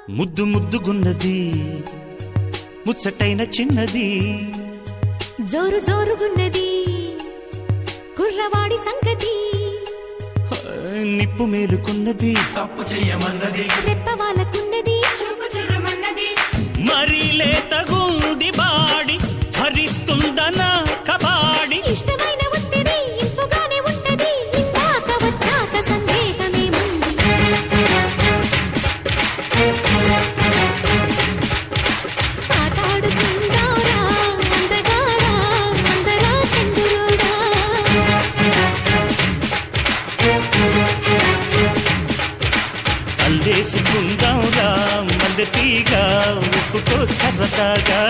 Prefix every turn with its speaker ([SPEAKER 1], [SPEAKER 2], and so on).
[SPEAKER 1] ముద్దు ముద్దుగున్నది ముచ్చటైన చిన్నది
[SPEAKER 2] జోరు జోరుగున్నది కుర్రవాడి సంగతి
[SPEAKER 1] నిప్పు మేలుకున్నది
[SPEAKER 3] తప్పు చెయ్యమన్నది
[SPEAKER 2] రెప్ప వాళ్ళకున్నది చూపు చుర్రమన్నది
[SPEAKER 1] మరీ లేతగుంది బాడి భరిస్తుందన కబాడి
[SPEAKER 2] ఇష్టమైన ఒత్తిడి ఇంపుగానే ఉంటది ఇందాక వచ్చాక సందేహమేముంది ఆటాడుకుందారా అందగాడా అందరా చంద్రుడా
[SPEAKER 1] అల్లేసుకుందాంరా మల్లె తీగ ఉప్పుతో సరదాగా